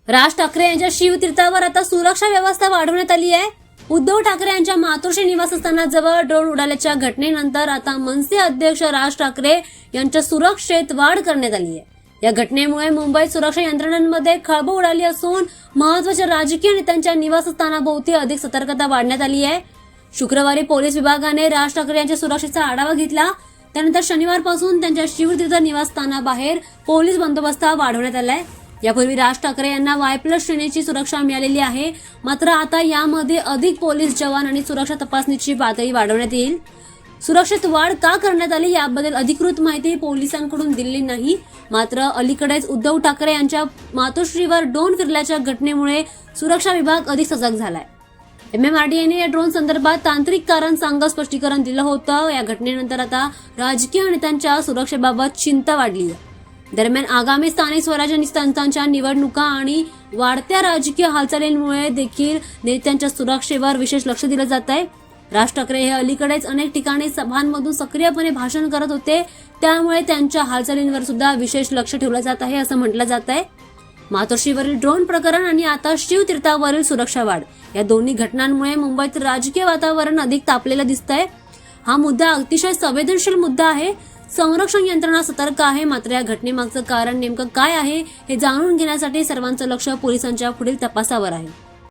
राज ठाकरे यांच्या शिवतीर्थावर आता सुरक्षा व्यवस्था वाढवण्यात आली आहे। उद्धव ठाकरे यांच्या मातोश्री निवासस्थानाजवळ ड्रोन उडाल्याच्या घटनेनंतर आता मनसे अध्यक्ष राज ठाकरे यांच्या सुरक्षेत वाढ करण्यात आली आहे। या घटनेमुळे मुंबईत सुरक्षा यंत्रणांमध्ये खळबळ उडाली असून महत्त्वाच्या राजकीय नेत्यांच्या निवासस्थानाभोवती अधिक सतर्कता वाढण्यात आली आहे। शुक्रवारी पोलीस विभागाने राज ठाकरे यांच्या सुरक्षेचा आढावा घेतला। त्यानंतर शनिवारपासून त्यांच्या शिवतीर्थ निवासस्थानाबाहेर पोलीस बंदोबस्त वाढवण्यात आलाय। यापूर्वी राज ठाकरे यांना Y+ श्रेणीची सुरक्षा मिळालेली आहे, मात्र आता यामध्ये अधिक पोलीस जवान आणि सुरक्षा तपासणीची पातळी वाढवण्यात येईल। सुरक्षेत वाढ का करण्यात आली याबद्दल अधिकृत माहिती पोलिसांकडून दिलेली नाही, मात्र अलीकडेच उद्धव ठाकरे यांच्या मातोश्रीवर ड्रोन फिरल्याच्या घटनेमुळे सुरक्षा विभाग अधिक सजग झालाय। MMRDAने या ड्रोन संदर्भात तांत्रिक कारण सांगत स्पष्टीकरण दिलं होतं। या घटनेनंतर आता राजकीय नेत्यांच्या सुरक्षेबाबत चिंता वाढली आहे। दरम्यान आगामी स्थानिक स्वराज्य संस्थांच्या निवडणुका आणि वाढत्या राजकीय हालचालींमुळे देखील नेत्यांच्या सुरक्षेवर विशेष लक्ष दिलं जात आहे। राज ठाकरे हे अलीकडेच अनेक ठिकाणी सभांमधून सक्रियपणे भाषण करत होते, त्यामुळे त्यांच्या हालचालींवर सुद्धा विशेष लक्ष ठेवलं जात आहे असं म्हटलं जात आहे। मातोश्रीवरील ड्रोन प्रकरण आणि आता शिवतीर्थावरील सुरक्षा वाढ या दोन्ही घटनांमुळे मुंबईत राजकीय वातावरण अधिक तापलेलं दिसतंय। हा मुद्दा अतिशय संवेदनशील मुद्दा आहे। संरक्षण यंत्रणा सतर्क आहे, मात्र या घटनेमागचं कारण नेमकं काय आहे हे जाणून घेण्यासाठी सर्वांचं लक्ष पोलिसांच्या पुढील तपासावर आहे।